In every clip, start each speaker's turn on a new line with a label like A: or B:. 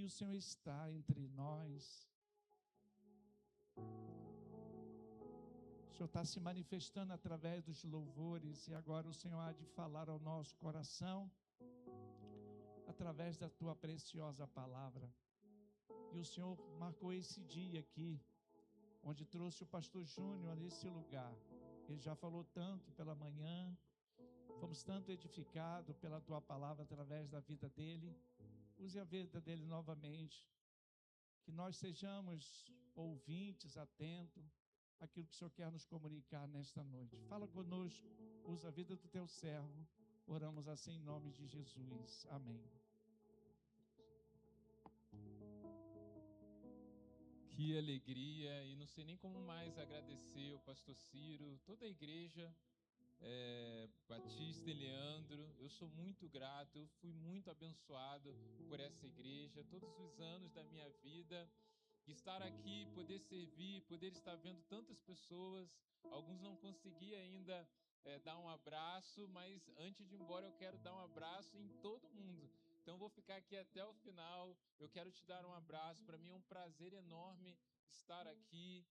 A: aqui o Senhor está entre nós. O Senhor está se manifestando através dos louvores, e agora o Senhor há de falar ao nosso coração através da tua preciosa palavra. E o Senhor marcou esse dia aqui, onde trouxe o pastor Júnior nesse lugar. Ele já falou tanto pela manhã, fomos tanto edificados pela tua palavra através da vida dele. Use a vida dele novamente, que nós sejamos ouvintes, atentos àquilo que o Senhor quer nos comunicar nesta noite. Fala conosco, usa a vida do teu servo. Oramos assim em nome de Jesus. Amém.
B: Que alegria, e não sei nem como mais agradecer o pastor Ciro, toda a igreja Batista e Leandro. Eu sou muito grato, eu fui muito abençoado por essa igreja, todos os anos da minha vida. Estar aqui, poder servir, poder estar vendo tantas pessoas, alguns não consegui ainda dar um abraço, mas antes de ir embora eu quero dar um abraço em todo mundo. Então vou ficar aqui até o final, eu quero te dar um abraço. Para mim é um prazer enorme estar aqui,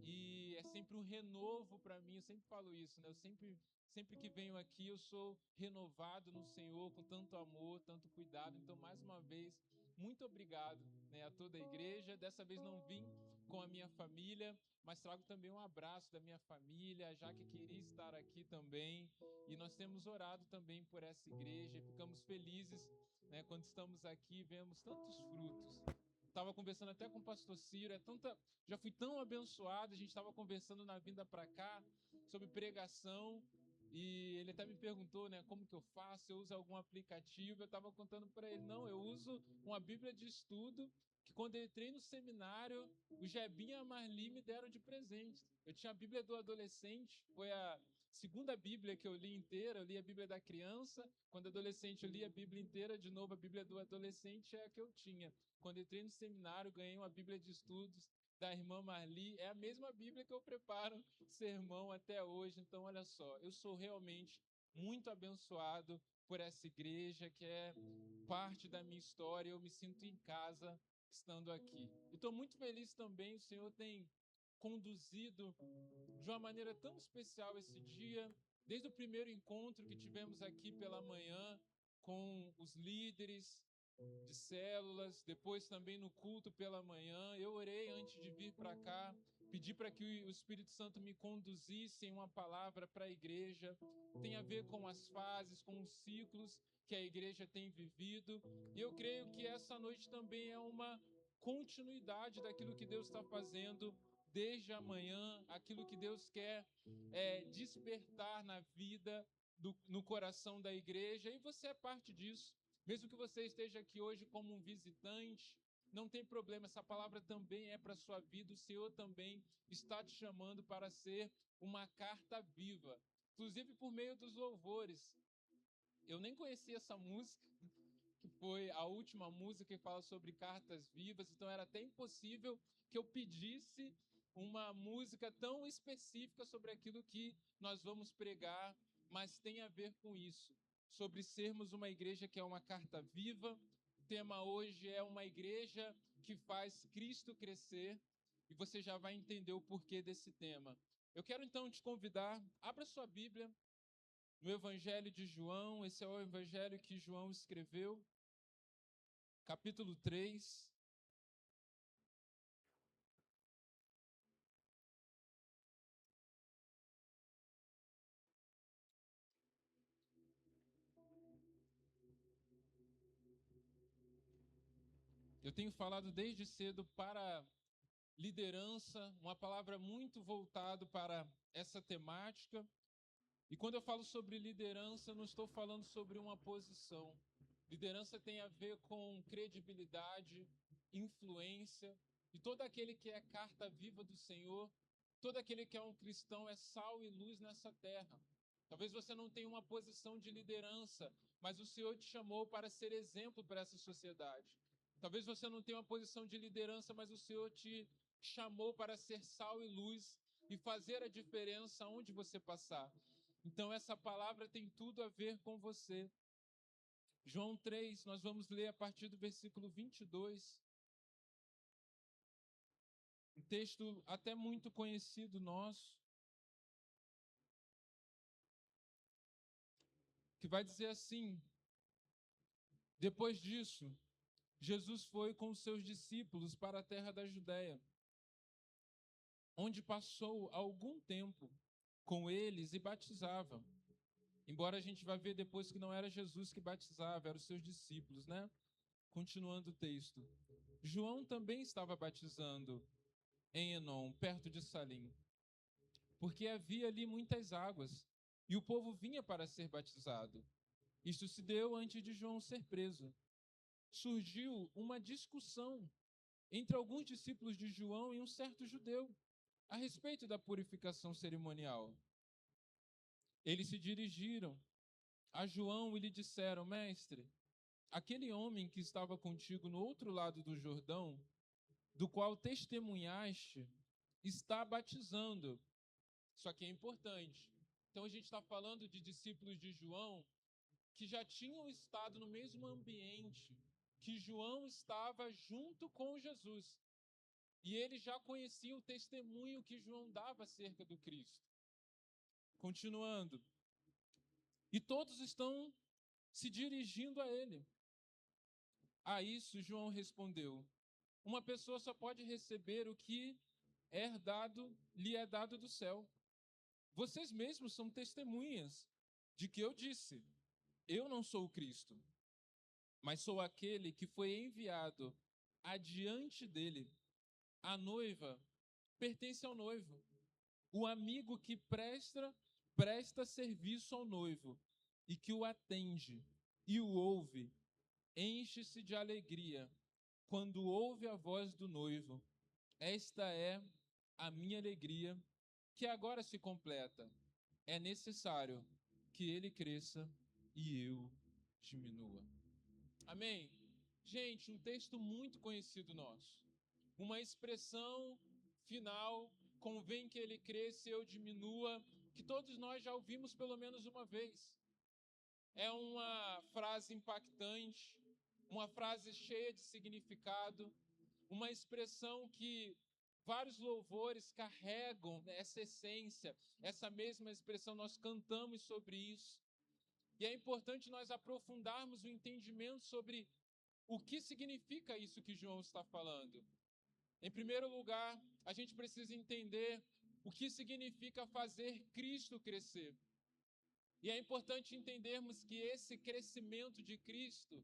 B: e é sempre um renovo para mim, eu sempre falo isso, né? Eu sempre que venho aqui eu sou renovado no Senhor, com tanto amor, tanto cuidado. Então mais uma vez, muito obrigado, né, a toda a igreja. Dessa vez não vim com a minha família, mas trago também um abraço da minha família, a Jaque queria estar aqui também, e nós temos orado também por essa igreja, e ficamos felizes, né, quando estamos aqui e vemos tantos frutos. Estava conversando até com o pastor Ciro, já fui tão abençoado. A gente estava conversando na vinda para cá sobre pregação, e ele até me perguntou, né, como que eu faço, eu uso algum aplicativo. Eu estava contando para ele, não, eu uso uma Bíblia de estudo, que quando eu entrei no seminário, o Jebinha e a Marli me deram de presente. Eu tinha a Bíblia do adolescente, foi a segunda Bíblia que eu li inteira. Eu li a Bíblia da criança, quando adolescente eu li a Bíblia inteira, de novo a Bíblia do adolescente é a que eu tinha. Quando eu entrei no seminário, ganhei uma Bíblia de estudos da irmã Marli, é a mesma Bíblia que eu preparo sermão até hoje. Então, olha só, eu sou realmente muito abençoado por essa igreja, que é parte da minha história. Eu me sinto em casa estando aqui. E estou muito feliz também, o Senhor tem conduzido de uma maneira tão especial esse dia, desde o primeiro encontro que tivemos aqui pela manhã, com os líderes de células, depois também no culto pela manhã. Eu orei antes de vir para cá, pedi para que o Espírito Santo me conduzisse em uma palavra para a igreja. Tem a ver com as fases, com os ciclos que a igreja tem vivido, e eu creio que essa noite também é uma continuidade daquilo que Deus está fazendo desde amanhã, aquilo que Deus quer despertar na vida, no coração da igreja, e você é parte disso. Mesmo que você esteja aqui hoje como um visitante, não tem problema, essa palavra também é para a sua vida. O Senhor também está te chamando para ser uma carta viva, inclusive por meio dos louvores. Eu nem conhecia essa música, que foi a última música que fala sobre cartas vivas, então era até impossível que eu pedisse uma música tão específica sobre aquilo que nós vamos pregar, mas tem a ver com isso, sobre sermos uma igreja que é uma carta viva. O tema hoje é uma igreja que faz Cristo crescer, e você já vai entender o porquê desse tema. Eu quero então te convidar, abra sua Bíblia no Evangelho de João. Esse é o Evangelho que João escreveu, capítulo 3. Eu tenho falado desde cedo para liderança, uma palavra muito voltada para essa temática. E quando eu falo sobre liderança, eu não estou falando sobre uma posição. Liderança tem a ver com credibilidade, influência, e todo aquele que é carta viva do Senhor, todo aquele que é um cristão é sal e luz nessa terra. Talvez você não tenha uma posição de liderança, mas o Senhor te chamou para ser exemplo para essa sociedade. Talvez você não tenha uma posição de liderança, mas o Senhor te chamou para ser sal e luz e fazer a diferença onde você passar. Então essa palavra tem tudo a ver com você. João 3, nós vamos ler a partir do versículo 22. Um texto até muito conhecido nosso, que vai dizer assim: depois disso, Jesus foi com os seus discípulos para a terra da Judéia, onde passou algum tempo com eles e batizava. Embora a gente vá ver depois que não era Jesus que batizava, eram os seus discípulos, né? Continuando o texto. João também estava batizando em Enom, perto de Salim, porque havia ali muitas águas, e o povo vinha para ser batizado. Isto se deu antes de João ser preso. Surgiu uma discussão entre alguns discípulos de João e um certo judeu a respeito da purificação cerimonial. Eles se dirigiram a João e lhe disseram: Mestre, aquele homem que estava contigo no outro lado do Jordão, do qual testemunhaste, está batizando. Isso aqui é importante. Então a gente está falando de discípulos de João que já tinham estado no mesmo ambiente que João estava junto com Jesus. E eles já conheciam o testemunho que João dava acerca do Cristo. Continuando. E todos estão se dirigindo a ele. A isso João respondeu: uma pessoa só pode receber o que lhe é dado do céu. Vocês mesmos são testemunhas de que eu disse: eu não sou o Cristo, mas sou aquele que foi enviado adiante dele. A noiva pertence ao noivo. O amigo que presta serviço ao noivo e que o atende e o ouve, enche-se de alegria quando ouve a voz do noivo. Esta é a minha alegria, que agora se completa. É necessário que ele cresça e eu diminua. Amém? Gente, um texto muito conhecido nosso. Uma expressão final: convém que ele cresça e eu diminua, que todos nós já ouvimos pelo menos uma vez. É uma frase impactante, uma frase cheia de significado, uma expressão que vários louvores carregam essa essência, essa mesma expressão, nós cantamos sobre isso. E é importante nós aprofundarmos o entendimento sobre o que significa isso que João está falando. Em primeiro lugar, a gente precisa entender o que significa fazer Cristo crescer. E é importante entendermos que esse crescimento de Cristo,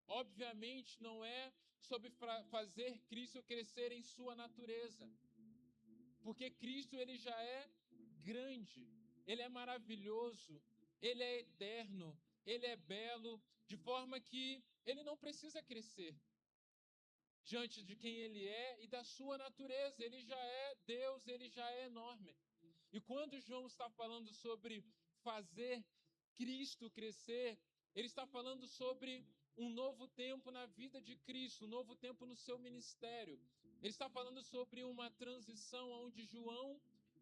B: obviamente, não é sobre fazer Cristo crescer em sua natureza. Porque Cristo, ele já é grande, ele é maravilhoso, ele é eterno, ele é belo, de forma que ele não precisa crescer diante de quem ele é e da sua natureza. Ele já é Deus, ele já é enorme. E quando João está falando sobre fazer Cristo crescer, ele está falando sobre um novo tempo na vida de Cristo, um novo tempo no seu ministério. Ele está falando sobre uma transição onde João,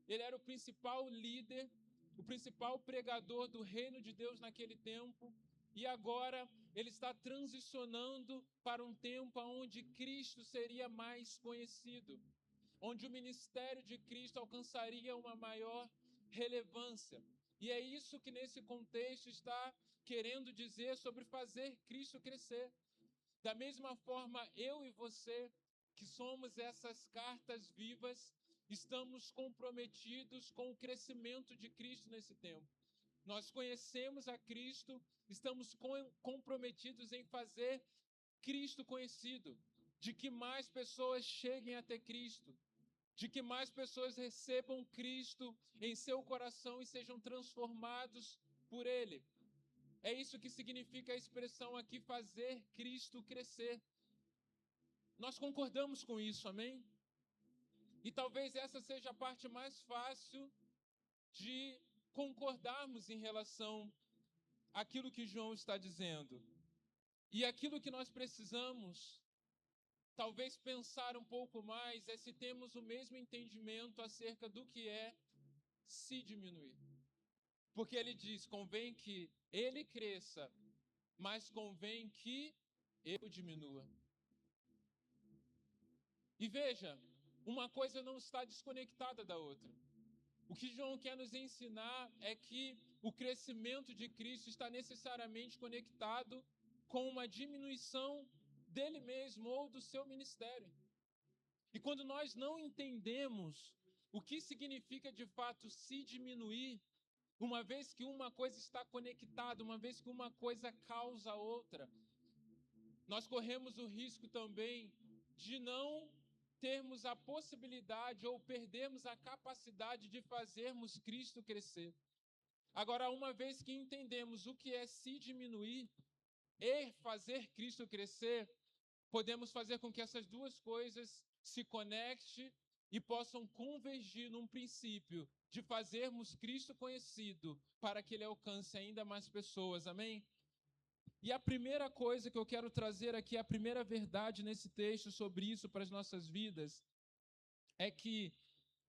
B: ele era o principal líder, o principal pregador do reino de Deus naquele tempo, e agora ele está transicionando para um tempo onde Cristo seria mais conhecido, onde o ministério de Cristo alcançaria uma maior relevância. E é isso que nesse contexto está querendo dizer sobre fazer Cristo crescer. Da mesma forma, eu e você, que somos essas cartas vivas, estamos comprometidos com o crescimento de Cristo nesse tempo. Nós conhecemos a Cristo, estamos comprometidos em fazer Cristo conhecido, de que mais pessoas cheguem a ter Cristo, de que mais pessoas recebam Cristo em seu coração e sejam transformados por Ele. É isso que significa a expressão aqui, fazer Cristo crescer. Nós concordamos com isso, amém? E talvez essa seja a parte mais fácil de concordarmos em relação àquilo que João está dizendo. E aquilo que nós precisamos, talvez pensar um pouco mais, é se temos o mesmo entendimento acerca do que é se diminuir. Porque ele diz, convém que ele cresça mas convém que eu diminua. E veja, uma coisa não está desconectada da outra. O que João quer nos ensinar é que o crescimento de Cristo está necessariamente conectado com uma diminuição dele mesmo ou do seu ministério. E quando nós não entendemos o que significa de fato se diminuir, uma vez que uma coisa está conectada, uma vez que uma coisa causa a outra, nós corremos o risco também de não termos a possibilidade ou perdermos a capacidade de fazermos Cristo crescer. Agora, uma vez que entendemos o que é se diminuir e fazer Cristo crescer, podemos fazer com que essas duas coisas se conectem e possam convergir num princípio de fazermos Cristo conhecido para que Ele alcance ainda mais pessoas, amém? E a primeira coisa que eu quero trazer aqui, a primeira verdade nesse texto sobre isso para as nossas vidas, é que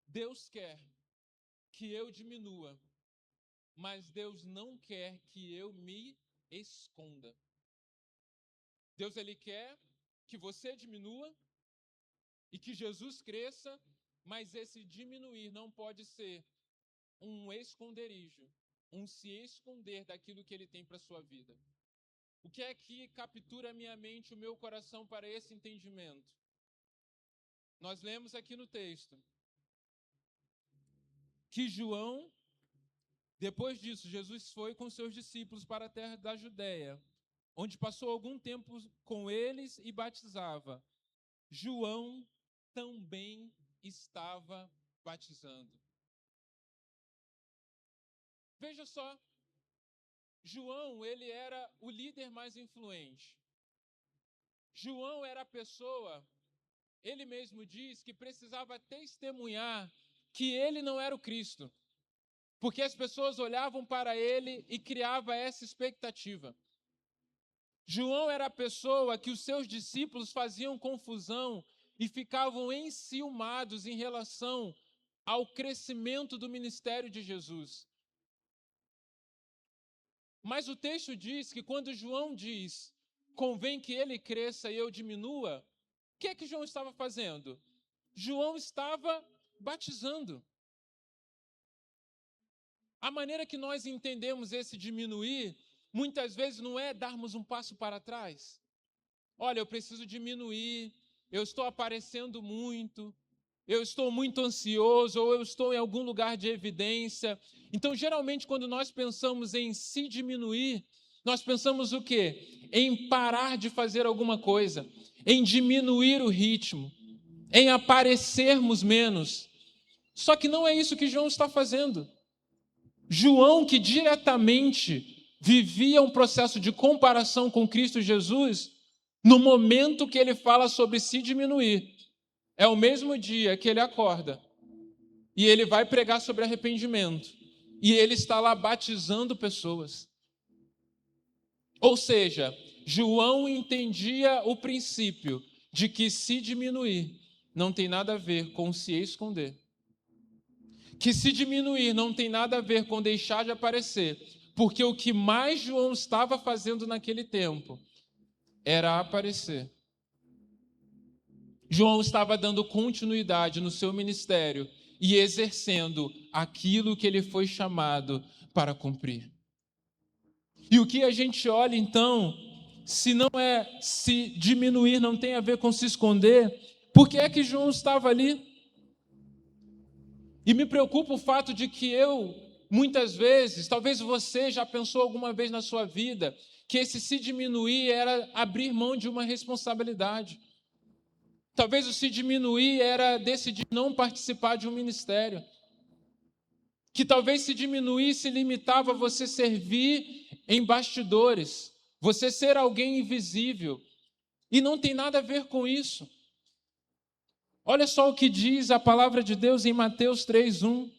B: Deus quer que eu diminua, mas Deus não quer que eu me esconda. Deus, Ele quer que você diminua e que Jesus cresça, mas esse diminuir não pode ser um esconderijo, um se esconder daquilo que Ele tem para a sua vida. O que é que captura a minha mente, o meu coração para esse entendimento? Nós lemos aqui no texto que João, depois disso, Jesus foi com seus discípulos para a terra da Judéia, onde passou algum tempo com eles e batizava. João também estava batizando. Veja só, João, ele era o líder mais influente. João era a pessoa, ele mesmo diz, que precisava testemunhar que ele não era o Cristo, porque as pessoas olhavam para ele e criava essa expectativa. João era a pessoa que os seus discípulos faziam confusão e ficavam enciumados em relação ao crescimento do ministério de Jesus. Mas o texto diz que quando João diz, convém que ele cresça e eu diminua, o que é que João estava fazendo? João estava batizando. A maneira que nós entendemos esse diminuir, muitas vezes não é darmos um passo para trás. Olha, eu preciso diminuir, eu estou aparecendo muito, eu estou muito ansioso, ou eu estou em algum lugar de evidência. Então, geralmente, quando nós pensamos em se diminuir, nós pensamos o quê? Em parar de fazer alguma coisa, em diminuir o ritmo, em aparecermos menos. Só que não é isso que João está fazendo. João, que diretamente vivia um processo de comparação com Cristo Jesus, no momento que ele fala sobre se diminuir, é o mesmo dia que ele acorda e ele vai pregar sobre arrependimento e ele está lá batizando pessoas. Ou seja, João entendia o princípio de que se diminuir não tem nada a ver com se esconder. Que se diminuir não tem nada a ver com deixar de aparecer, porque o que mais João estava fazendo naquele tempo era aparecer. João estava dando continuidade no seu ministério e exercendo aquilo que ele foi chamado para cumprir. E o que a gente olha, então, se não é se diminuir, não tem a ver com se esconder, por que é que João estava ali? E me preocupa o fato de que eu, muitas vezes, talvez você já pensou alguma vez na sua vida, que esse se diminuir era abrir mão de uma responsabilidade. Talvez o se diminuir era decidir não participar de um ministério. Que talvez se diminuir se limitava a você servir em bastidores, você ser alguém invisível. E não tem nada a ver com isso. Olha só o que diz a palavra de Deus em Mateus 3:1.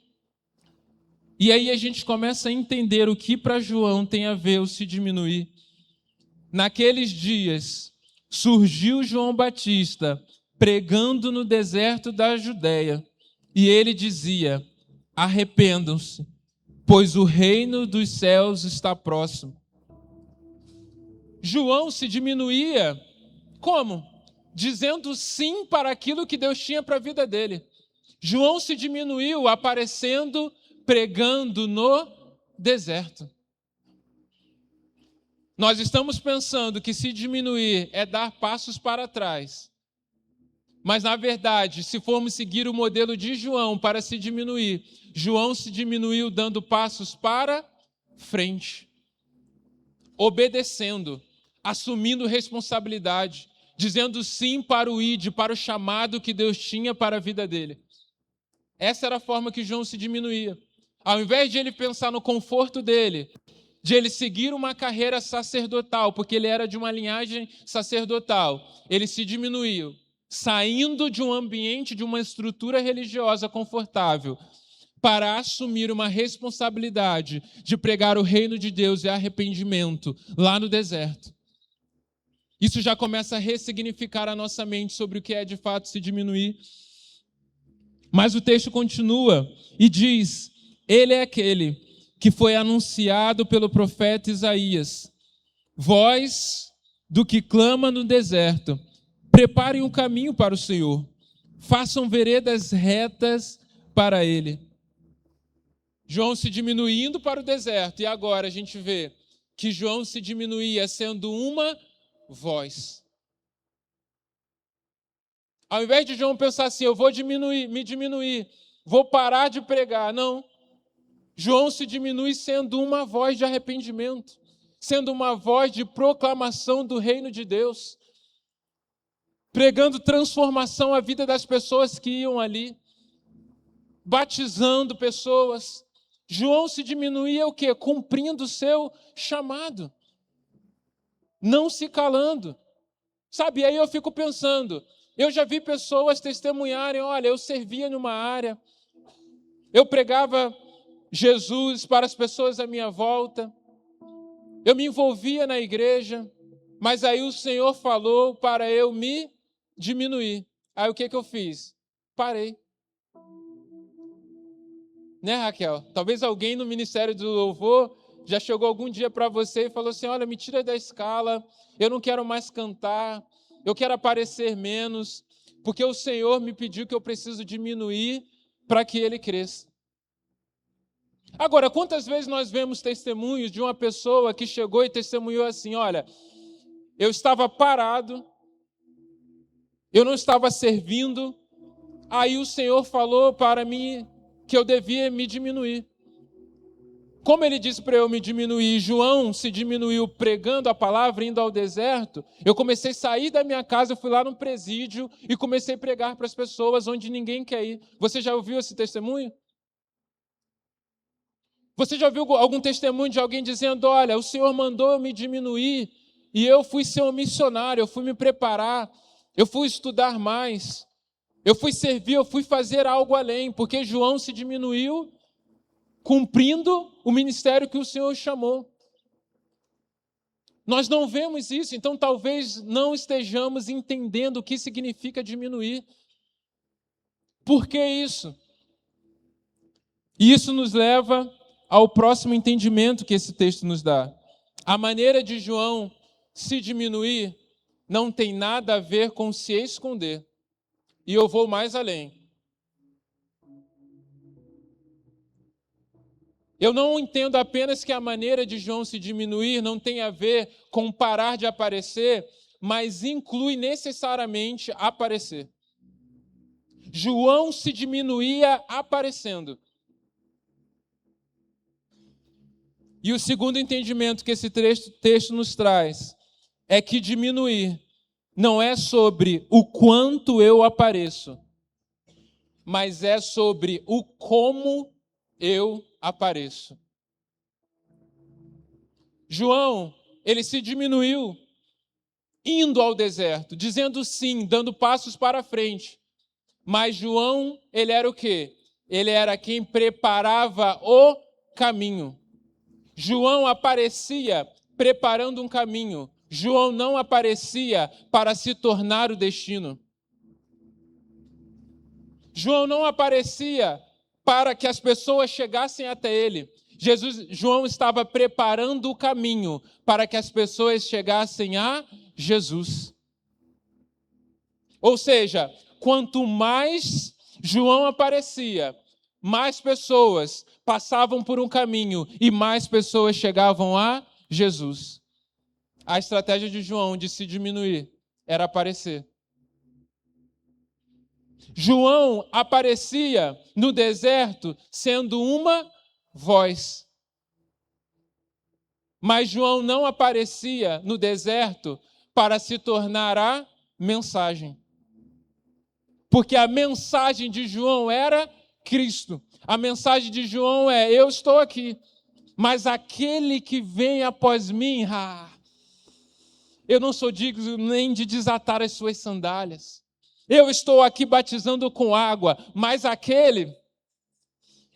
B: E aí a gente começa a entender o que para João tem a ver o se diminuir. Naqueles dias surgiu João Batista pregando no deserto da Judéia, e ele dizia: arrependam-se, pois o reino dos céus está próximo. João se diminuía como? Dizendo sim para aquilo que Deus tinha para a vida dele. João se diminuiu aparecendo, pregando no deserto. Nós estamos pensando que se diminuir é dar passos para trás. Mas, na verdade, se formos seguir o modelo de João para se diminuir, João se diminuiu dando passos para frente, obedecendo, assumindo responsabilidade, dizendo sim para o id, para o chamado que Deus tinha para a vida dele. Essa era a forma que João se diminuía. Ao invés de ele pensar no conforto dele, de ele seguir uma carreira sacerdotal, porque ele era de uma linhagem sacerdotal, ele se diminuiu, saindo de um ambiente, de uma estrutura religiosa confortável, para assumir uma responsabilidade de pregar o reino de Deus e arrependimento lá no deserto. Isso já começa a ressignificar a nossa mente sobre o que é de fato se diminuir. Mas o texto continua e diz: ele é aquele que foi anunciado pelo profeta Isaías, voz do que clama no deserto, preparem um caminho para o Senhor, façam veredas retas para ele. João se diminuindo para o deserto, e agora a gente vê que João se diminuía sendo uma voz. Ao invés de João pensar assim, eu vou me diminuir, vou parar de pregar, não. João se diminui sendo uma voz de arrependimento, sendo uma voz de proclamação do reino de Deus, pregando transformação à vida das pessoas que iam ali, batizando pessoas. João se diminuía o quê? Cumprindo o seu chamado, não se calando. Sabe, aí eu fico pensando, eu já vi pessoas testemunharem, olha, eu servia numa área, eu pregava Jesus para as pessoas à minha volta, eu me envolvia na igreja, mas aí o Senhor falou para eu me diminuir. Aí o que eu fiz? Parei. Né, Raquel? Talvez alguém no Ministério do Louvor já chegou algum dia para você e falou assim, olha, me tira da escala, eu não quero mais cantar, eu quero aparecer menos, porque o Senhor me pediu que eu preciso diminuir para que Ele cresça. Agora, quantas vezes nós vemos testemunhos de uma pessoa que chegou e testemunhou assim, olha, eu estava parado, eu não estava servindo, aí o Senhor falou para mim que eu devia me diminuir. Como ele disse para eu me diminuir, João se diminuiu pregando a palavra, indo ao deserto, eu comecei a sair da minha casa, eu fui lá no presídio e comecei a pregar para as pessoas onde ninguém quer ir. Você já ouviu esse testemunho? Você já ouviu algum testemunho de alguém dizendo, olha, o Senhor mandou eu me diminuir e eu fui ser um missionário, eu fui me preparar, eu fui estudar mais, eu fui servir, eu fui fazer algo além, porque João se diminuiu cumprindo o ministério que o Senhor chamou. Nós não vemos isso, então talvez não estejamos entendendo o que significa diminuir. Por que isso? E isso nos leva ao próximo entendimento que esse texto nos dá. A maneira de João se diminuir não tem nada a ver com se esconder. E eu vou mais além. Eu não entendo apenas que a maneira de João se diminuir não tem a ver com parar de aparecer, mas inclui necessariamente aparecer. João se diminuía aparecendo. E o segundo entendimento que esse texto nos traz é que diminuir não é sobre o quanto eu apareço, mas é sobre o como eu apareço. João, ele se diminuiu indo ao deserto, dizendo sim, dando passos para frente. Mas João, ele era o quê? Ele era quem preparava o caminho. João aparecia preparando um caminho. João não aparecia para se tornar o destino. João não aparecia para que as pessoas chegassem até ele. João estava preparando o caminho para que as pessoas chegassem a Jesus. Ou seja, quanto mais João aparecia, mais pessoas passavam por um caminho e mais pessoas chegavam a Jesus. A estratégia de João de se diminuir era aparecer. João aparecia no deserto sendo uma voz. Mas João não aparecia no deserto para se tornar a mensagem. Porque a mensagem de João era Cristo. A mensagem de João é: eu estou aqui, mas aquele que vem após mim, eu não sou digno nem de desatar as suas sandálias. Eu estou aqui batizando com água, mas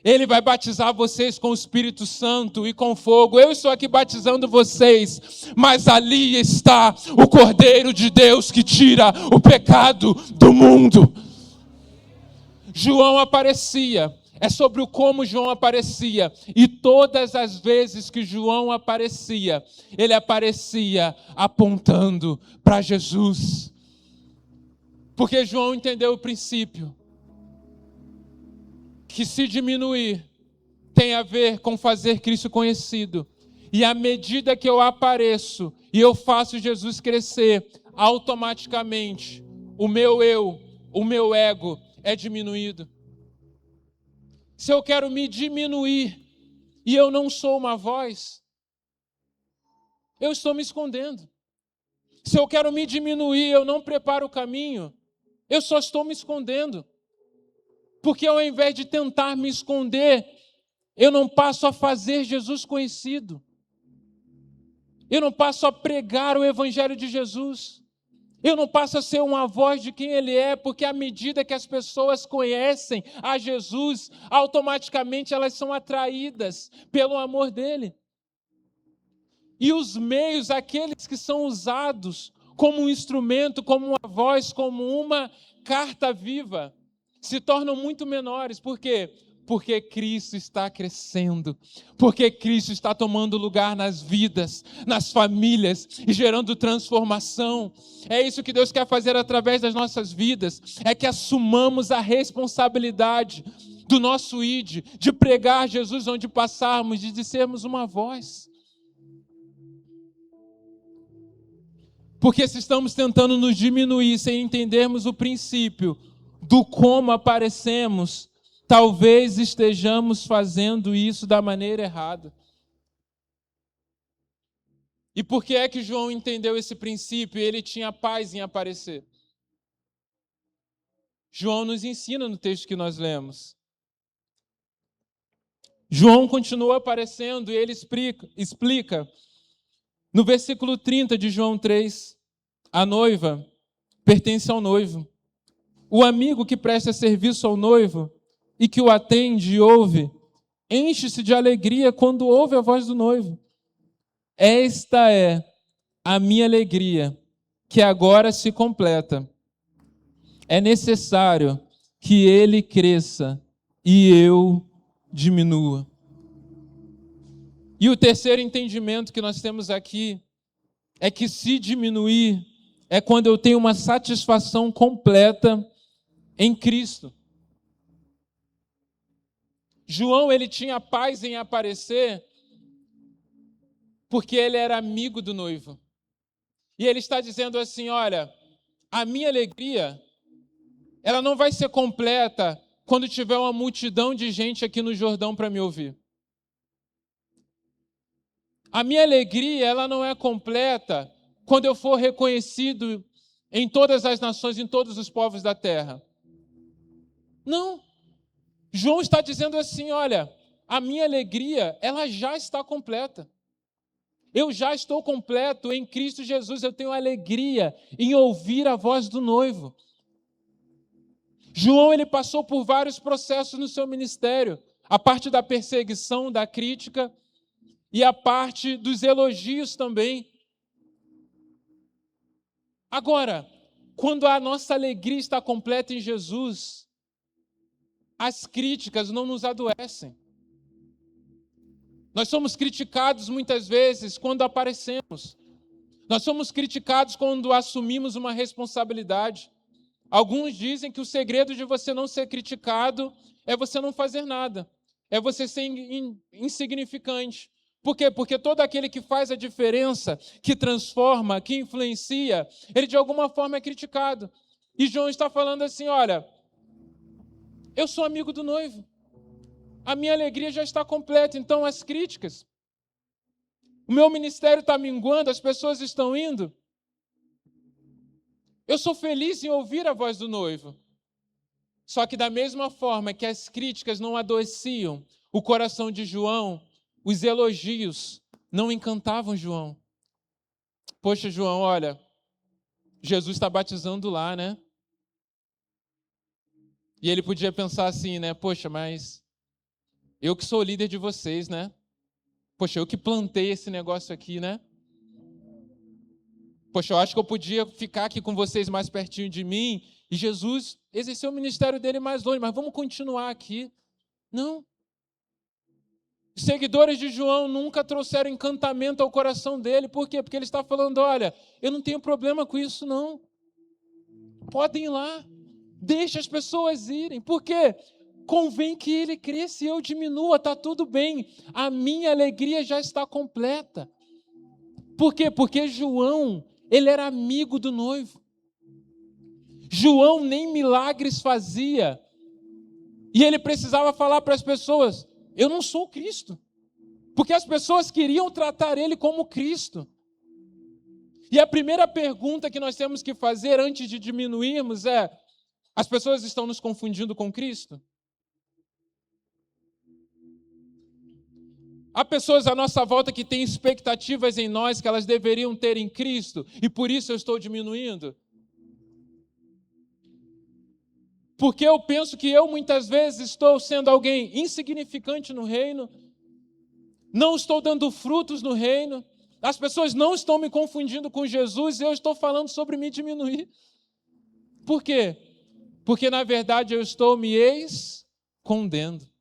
B: ele vai batizar vocês com o Espírito Santo e com fogo. Eu estou aqui batizando vocês, mas ali está o Cordeiro de Deus que tira o pecado do mundo. João aparecia. É sobre o como João aparecia. E todas as vezes que João aparecia, ele aparecia apontando para Jesus. Porque João entendeu o princípio que se diminuir tem a ver com fazer Cristo conhecido. E à medida que eu apareço e eu faço Jesus crescer, automaticamente o meu eu, o meu ego é diminuído. Se eu quero me diminuir e eu não sou uma voz, eu estou me escondendo. Se eu quero me diminuir e eu não preparo o caminho, eu só estou me escondendo. Porque ao invés de tentar me esconder, eu não passo a fazer Jesus conhecido. Eu não passo a pregar o Evangelho de Jesus. Eu não passo a ser uma voz de quem Ele é, porque à medida que as pessoas conhecem a Jesus, automaticamente elas são atraídas pelo amor dEle. E os meios, aqueles que são usados como um instrumento, como uma voz, como uma carta viva, se tornam muito menores. Por quê? Porque Cristo está crescendo, porque Cristo está tomando lugar nas vidas, nas famílias e gerando transformação. É isso que Deus quer fazer através das nossas vidas, é que assumamos a responsabilidade do nosso ID, de pregar Jesus onde passarmos, de sermos uma voz. Porque se estamos tentando nos diminuir sem entendermos o princípio do como aparecemos, talvez estejamos fazendo isso da maneira errada. E por que é que João entendeu esse princípio e ele tinha paz em aparecer? João nos ensina no texto que nós lemos. João continua aparecendo e ele explica no versículo 30 de João 3, a noiva pertence ao noivo. O amigo que presta serviço ao noivo e que o atende e ouve, enche-se de alegria quando ouve a voz do noivo. Esta é a minha alegria, que agora se completa. É necessário que ele cresça e eu diminua. E o terceiro entendimento que nós temos aqui é que se diminuir é quando eu tenho uma satisfação completa em Cristo. João, ele tinha paz em aparecer porque ele era amigo do noivo. E ele está dizendo assim, olha, a minha alegria, ela não vai ser completa quando tiver uma multidão de gente aqui no Jordão para me ouvir. A minha alegria, ela não é completa quando eu for reconhecido em todas as nações, em todos os povos da terra. Não. João está dizendo assim, olha, a minha alegria, ela já está completa. Eu já estou completo em Cristo Jesus, eu tenho alegria em ouvir a voz do noivo. João, ele passou por vários processos no seu ministério, a parte da perseguição, da crítica e a parte dos elogios também. Agora, quando a nossa alegria está completa em Jesus, as críticas não nos adoecem. Nós somos criticados muitas vezes quando aparecemos. Nós somos criticados quando assumimos uma responsabilidade. Alguns dizem que o segredo de você não ser criticado é você não fazer nada. É você ser insignificante. Por quê? Porque todo aquele que faz a diferença, que transforma, que influencia, ele de alguma forma é criticado. E João está falando assim, olha, eu sou amigo do noivo. A minha alegria já está completa, então as críticas. O meu ministério está minguando, as pessoas estão indo. Eu sou feliz em ouvir a voz do noivo. Só que da mesma forma que as críticas não adoeciam o coração de João, os elogios não encantavam João. Poxa, João, olha, Jesus está batizando lá, né? E ele podia pensar assim, né? Poxa, mas eu que sou o líder de vocês, né? Poxa, eu que plantei esse negócio aqui, né? Poxa, eu acho que eu podia ficar aqui com vocês mais pertinho de mim. E Jesus exerceu o ministério dele mais longe, mas vamos continuar aqui. Não. Os seguidores de João nunca trouxeram encantamento ao coração dele. Por quê? Porque ele está falando, olha, eu não tenho problema com isso, não. Podem ir lá. Deixa as pessoas irem. Por quê? Convém que ele cresça e eu diminua, está tudo bem. A minha alegria já está completa. Por quê? Porque João, ele era amigo do noivo. João nem milagres fazia. E ele precisava falar para as pessoas, eu não sou Cristo. Porque as pessoas queriam tratar ele como Cristo. E a primeira pergunta que nós temos que fazer antes de diminuirmos é, as pessoas estão nos confundindo com Cristo? Há pessoas à nossa volta que têm expectativas em nós que elas deveriam ter em Cristo, e por isso eu estou diminuindo? Porque eu penso que eu muitas vezes estou sendo alguém insignificante no reino, não estou dando frutos no reino, as pessoas não estão me confundindo com Jesus e eu estou falando sobre me diminuir. Por quê? Porque na verdade eu estou me escondendo.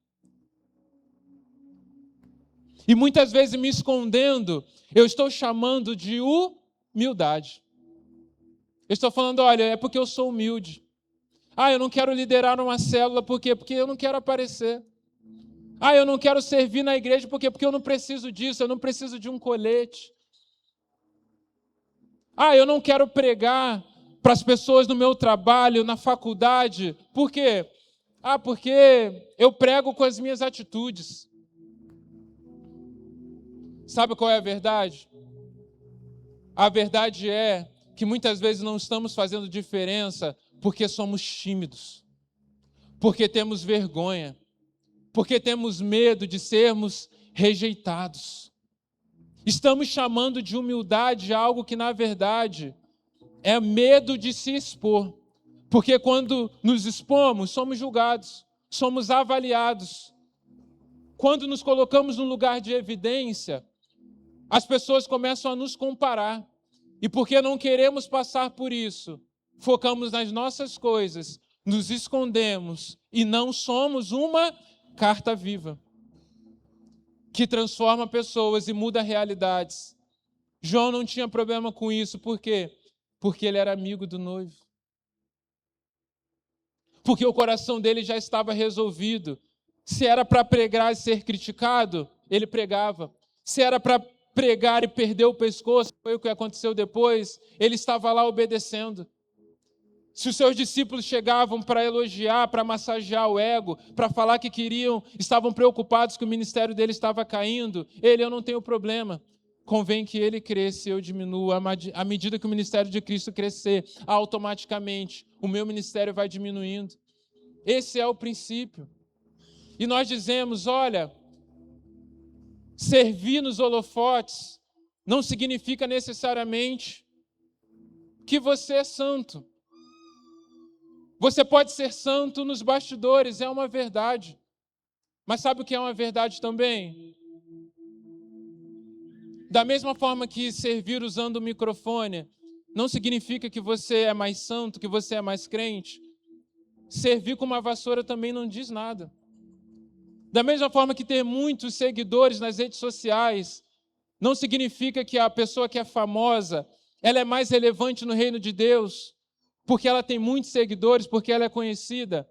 B: E muitas vezes me escondendo, eu estou chamando de humildade. Eu estou falando, olha, é porque eu sou humilde. Eu não quero liderar uma célula, por quê? Porque eu não quero aparecer. Eu não quero servir na igreja, por quê? Porque eu não preciso disso, eu não preciso de um colete. Eu não quero pregar para as pessoas no meu trabalho, na faculdade, por quê? Porque eu prego com as minhas atitudes. Sabe qual é a verdade? A verdade é que muitas vezes não estamos fazendo diferença porque somos tímidos, porque temos vergonha, porque temos medo de sermos rejeitados. Estamos chamando de humildade algo que, na verdade, é medo de se expor. Porque quando nos expomos, somos julgados, somos avaliados. Quando nos colocamos num lugar de evidência, as pessoas começam a nos comparar. E porque não queremos passar por isso, focamos nas nossas coisas, nos escondemos e não somos uma carta viva que transforma pessoas e muda realidades. João não tinha problema com isso. Por quê? Porque ele era amigo do noivo. Porque o coração dele já estava resolvido. Se era para pregar e ser criticado, ele pregava. Se era para pregar e perder o pescoço, foi o que aconteceu depois, ele estava lá obedecendo. Se os seus discípulos chegavam para elogiar, para massagear o ego, para falar que estavam preocupados que o ministério dele estava caindo, eu não tenho problema. Convém que ele cresça e eu diminua. À medida que o ministério de Cristo crescer, automaticamente o meu ministério vai diminuindo. Esse é o princípio. E nós dizemos, olha, servir nos holofotes não significa necessariamente que você é santo. Você pode ser santo nos bastidores, é uma verdade. Mas sabe o que é uma verdade também? Da mesma forma que servir usando o microfone não significa que você é mais santo, que você é mais crente, servir com uma vassoura também não diz nada. Da mesma forma que ter muitos seguidores nas redes sociais não significa que a pessoa que é famosa, ela é mais relevante no reino de Deus, porque ela tem muitos seguidores, porque ela é conhecida.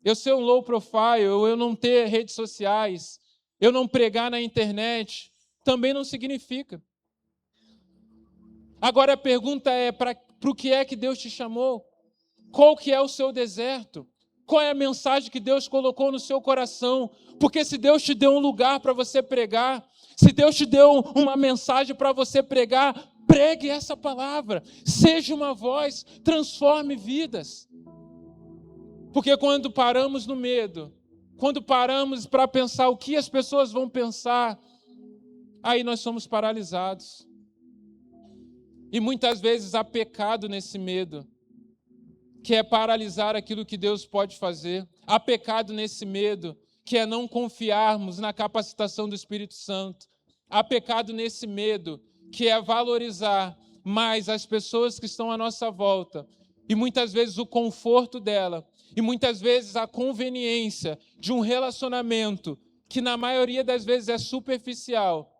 B: Eu ser um low profile, eu não ter redes sociais, eu não pregar na internet, também não significa. Agora a pergunta é, para o que é que Deus te chamou? Qual que é o seu deserto? Qual é a mensagem que Deus colocou no seu coração? Porque se Deus te deu um lugar para você pregar, se Deus te deu uma mensagem para você pregar, pregue essa palavra. Seja uma voz, transforme vidas. Porque quando paramos no medo, quando paramos para pensar o que as pessoas vão pensar, aí nós somos paralisados. E muitas vezes há pecado nesse medo, que é paralisar aquilo que Deus pode fazer. Há pecado nesse medo, que é não confiarmos na capacitação do Espírito Santo. Há pecado nesse medo, que é valorizar mais as pessoas que estão à nossa volta. E muitas vezes o conforto dela, e muitas vezes a conveniência de um relacionamento, que na maioria das vezes é superficial.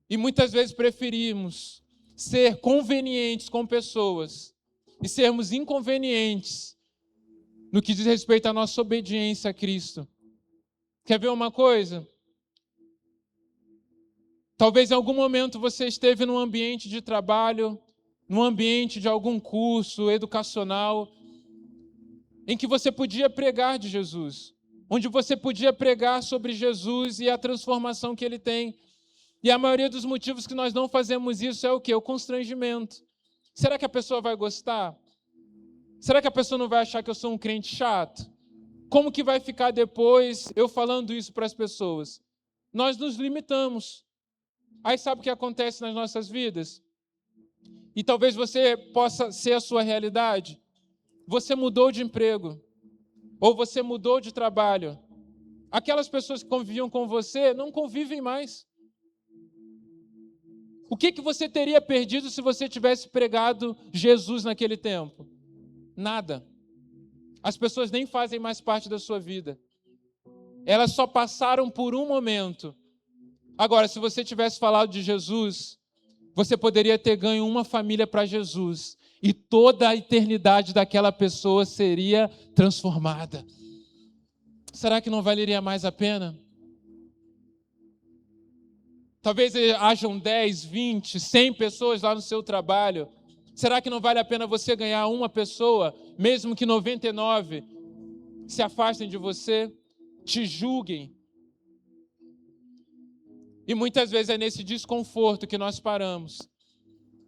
B: E muitas vezes preferimos ser convenientes com pessoas e sermos inconvenientes no que diz respeito à nossa obediência a Cristo. Quer ver uma coisa? Talvez em algum momento você esteve num ambiente de trabalho, num ambiente de algum curso educacional, em que você podia pregar de Jesus, onde você podia pregar sobre Jesus e a transformação que Ele tem. E a maioria dos motivos que nós não fazemos isso é o quê? O constrangimento. Será que a pessoa vai gostar? Será que a pessoa não vai achar que eu sou um crente chato? Como que vai ficar depois eu falando isso para as pessoas? Nós nos limitamos. Aí sabe o que acontece nas nossas vidas? E talvez você possa ser a sua realidade. Você mudou de emprego. Ou você mudou de trabalho. Aquelas pessoas que conviviam com você não convivem mais. O que você teria perdido se você tivesse pregado Jesus naquele tempo? Nada. As pessoas nem fazem mais parte da sua vida. Elas só passaram por um momento. Agora, se você tivesse falado de Jesus, você poderia ter ganho uma família para Jesus. E toda a eternidade daquela pessoa seria transformada. Será que não valeria mais a pena? Talvez hajam 10, 20, 100 pessoas lá no seu trabalho. Será que não vale a pena você ganhar uma pessoa, mesmo que 99 se afastem de você, te julguem? E muitas vezes é nesse desconforto que nós paramos.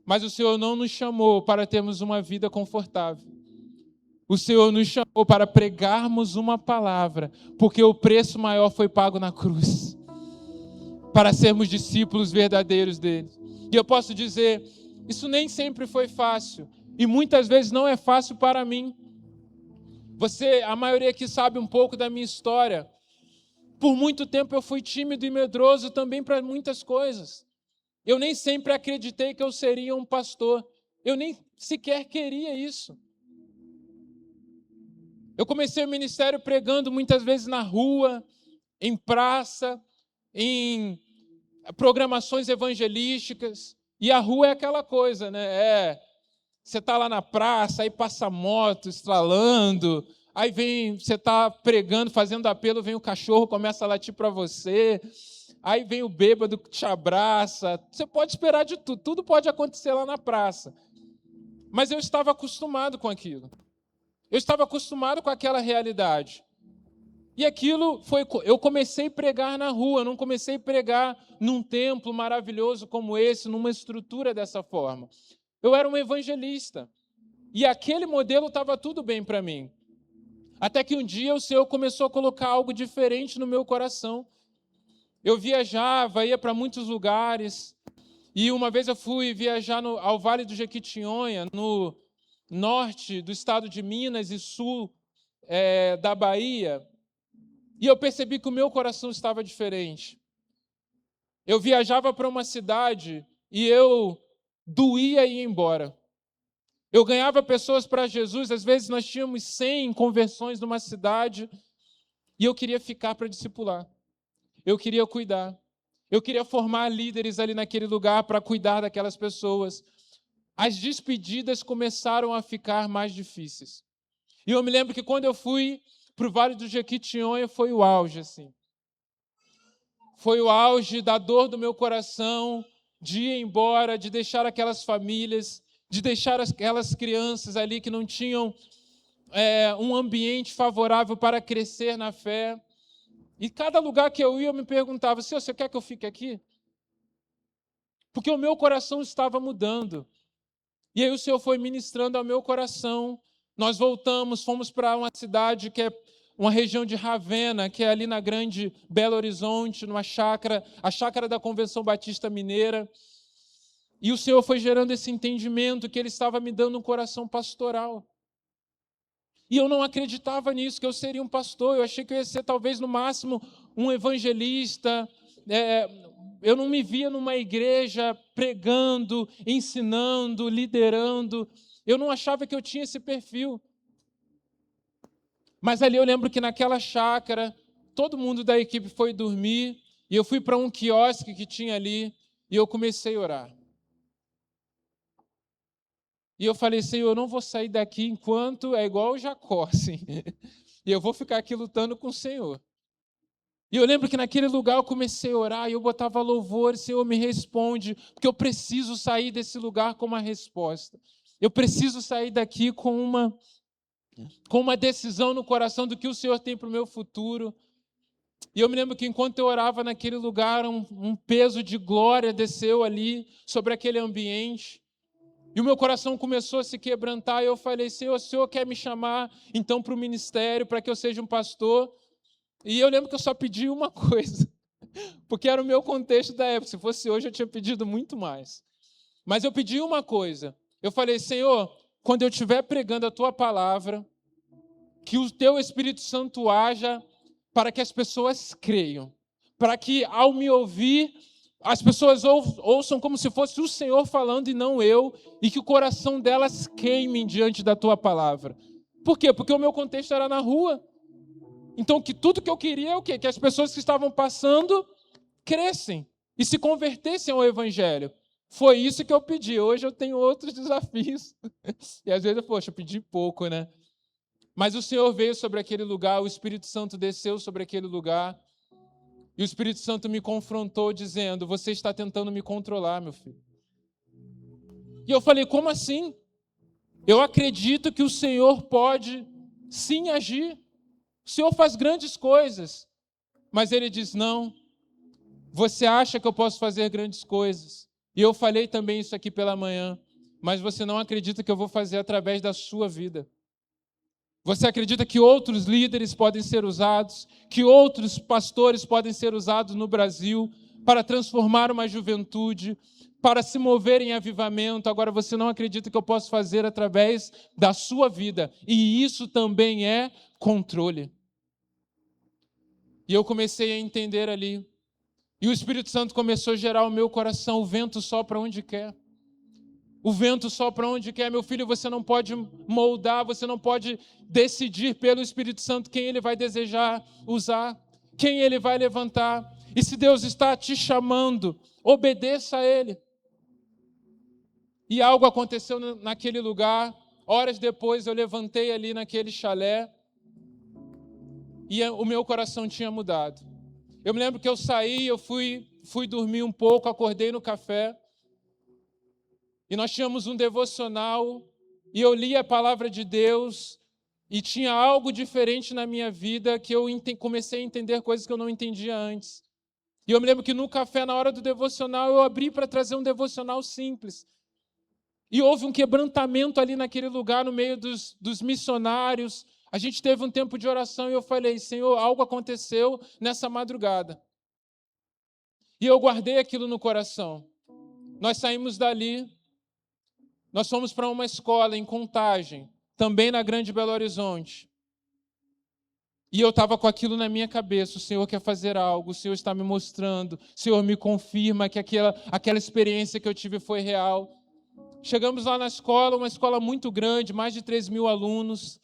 B: Mas o Senhor não nos chamou para termos uma vida confortável. O Senhor nos chamou para pregarmos uma palavra, porque o preço maior foi pago na cruz, para sermos discípulos verdadeiros dele. E eu posso dizer, isso nem sempre foi fácil, e muitas vezes não é fácil para mim. A maioria aqui sabe um pouco da minha história. Por muito tempo eu fui tímido e medroso também para muitas coisas. Eu nem sempre acreditei que eu seria um pastor. Eu nem sequer queria isso. Eu comecei o ministério pregando muitas vezes na rua, em praça, em programações evangelísticas. E a rua é aquela coisa, né? Você está lá na praça, aí passa moto estralando, aí você está pregando, fazendo apelo, vem o cachorro, começa a latir para você, aí vem o bêbado que te abraça. Você pode esperar de tudo, tudo pode acontecer lá na praça. Mas eu estava acostumado com aquilo. Eu estava acostumado com aquela realidade. E aquilo eu comecei a pregar na rua, não comecei a pregar num templo maravilhoso como esse, numa estrutura dessa forma. Eu era um evangelista. E aquele modelo estava tudo bem para mim. Até que um dia o Senhor começou a colocar algo diferente no meu coração. Eu viajava, ia para muitos lugares. E uma vez eu fui viajar ao Vale do Jequitinhonha, no norte do estado de Minas e sul da Bahia. E eu percebi que o meu coração estava diferente. Eu viajava para uma cidade e eu doía ir embora. Eu ganhava pessoas para Jesus, às vezes nós tínhamos 100 conversões numa cidade, E eu queria ficar para discipular. Eu queria cuidar. Eu queria formar líderes ali naquele lugar para cuidar daquelas pessoas. As despedidas começaram a ficar mais difíceis. E eu me lembro que quando eu fui para o Vale do Jequitinhonha, foi o auge, assim. Foi o auge da dor do meu coração, de ir embora, de deixar aquelas famílias, de deixar aquelas crianças ali que não tinham um ambiente favorável para crescer na fé. E cada lugar que eu ia, eu me perguntava, Senhor, você quer que eu fique aqui? Porque o meu coração estava mudando. E aí o Senhor foi ministrando ao meu coração. Nós voltamos, fomos para uma cidade que é uma região de Ravenna, que é ali na Grande Belo Horizonte, numa chácara, a chácara da Convenção Batista Mineira. E o Senhor foi gerando esse entendimento que Ele estava me dando um coração pastoral. E eu não acreditava nisso, que eu seria um pastor. Eu achei que eu ia ser talvez no máximo um evangelista. Eu não me via numa igreja pregando, ensinando, liderando. Eu não achava que eu tinha esse perfil. Mas ali eu lembro que naquela chácara, todo mundo da equipe foi dormir, e eu fui para um quiosque que tinha ali, e eu comecei a orar. E eu falei, Senhor, eu não vou sair daqui enquanto é igual o Jacó, assim. E eu vou ficar aqui lutando com o Senhor. E eu lembro que naquele lugar eu comecei a orar, e eu botava louvor, Senhor, me responde, porque eu preciso sair desse lugar com uma resposta. Eu preciso sair daqui com uma decisão no coração do que o Senhor tem para o meu futuro. E eu me lembro que enquanto eu orava naquele lugar, um peso de glória desceu ali sobre aquele ambiente. E o meu coração começou a se quebrantar, e eu falei, Senhor, o Senhor quer me chamar então para o ministério, para que eu seja um pastor? E eu lembro que eu só pedi uma coisa, porque era o meu contexto da época. Se fosse hoje, eu tinha pedido muito mais. Mas eu pedi uma coisa. Eu falei, Senhor, quando eu estiver pregando a Tua palavra, que o Teu Espírito Santo haja para que as pessoas creiam, para que, ao me ouvir, as pessoas ouçam como se fosse o Senhor falando e não eu, e que o coração delas queime diante da Tua palavra. Por quê? Porque o meu contexto era na rua. Então, tudo que eu queria é o quê? Que as pessoas que estavam passando crescem e se convertessem ao Evangelho. Foi isso que eu pedi. Hoje eu tenho outros desafios. E às vezes, poxa, eu pedi pouco, né? Mas o Senhor veio sobre aquele lugar, o Espírito Santo desceu sobre aquele lugar, e o Espírito Santo me confrontou dizendo, você está tentando me controlar, meu filho. E eu falei, como assim? Eu acredito que o Senhor pode sim agir. O Senhor faz grandes coisas. Mas ele diz, não, você acha que eu posso fazer grandes coisas. E eu falei também isso aqui pela manhã, mas você não acredita que eu vou fazer através da sua vida. Você acredita que outros líderes podem ser usados, que outros pastores podem ser usados no Brasil para transformar uma juventude, para se mover em avivamento. Agora você não acredita que eu posso fazer através da sua vida. E isso também é controle. E eu comecei a entender ali. E o Espírito Santo começou a gerar o meu coração, o vento sopra onde quer. O vento sopra onde quer, meu filho, você não pode moldar, você não pode decidir pelo Espírito Santo quem ele vai desejar usar, quem ele vai levantar. E se Deus está te chamando, obedeça a Ele. E algo aconteceu naquele lugar. Horas depois eu levantei ali naquele chalé e o meu coração tinha mudado. Eu me lembro que eu saí, eu fui dormir um pouco, acordei no café. E nós tínhamos um devocional, e eu li a palavra de Deus, e tinha algo diferente na minha vida, que eu comecei a entender coisas que eu não entendia antes. E eu me lembro que no café, na hora do devocional, eu abri para trazer um devocional simples. E houve um quebrantamento ali naquele lugar, no meio dos missionários. A gente teve um tempo de oração, e eu falei, Senhor, algo aconteceu nessa madrugada. E eu guardei aquilo no coração. Nós saímos dali. Nós fomos para uma escola em Contagem, também na Grande Belo Horizonte. E eu estava com aquilo na minha cabeça, o Senhor quer fazer algo, o Senhor está me mostrando, o Senhor me confirma que aquela experiência que eu tive foi real. Chegamos lá na escola, uma escola muito grande, mais de 3.000 alunos.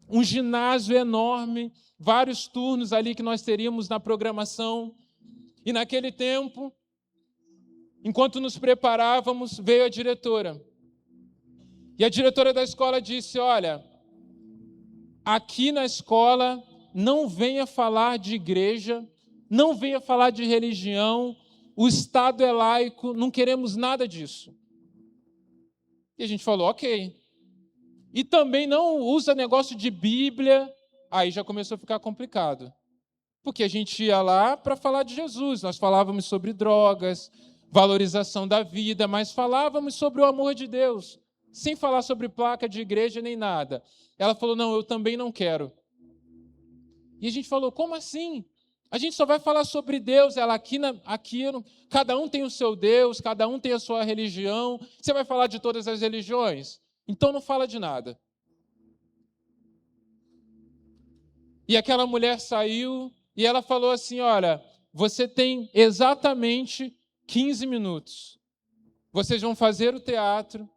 B: um ginásio enorme, vários turnos ali que nós teríamos na programação. E naquele tempo, enquanto nos preparávamos, veio a diretora. E a diretora da escola disse: olha, aqui na escola não venha falar de igreja, não venha falar de religião, o Estado é laico, não queremos nada disso. E a gente falou, ok. E também não usa negócio de Bíblia. Aí já começou a ficar complicado. Porque a gente ia lá para falar de Jesus. Nós falávamos sobre drogas, valorização da vida, mas falávamos sobre o amor de Deus, sem falar sobre placa de igreja nem nada. Ela falou, não, eu também não quero. E a gente falou, como assim? A gente só vai falar sobre Deus. Ela, cada um tem o seu Deus, cada um tem a sua religião. Você vai falar de todas as religiões? Então não fala de nada. E aquela mulher saiu e ela falou assim, olha, você tem exatamente 15 minutos. Vocês vão fazer o teatro,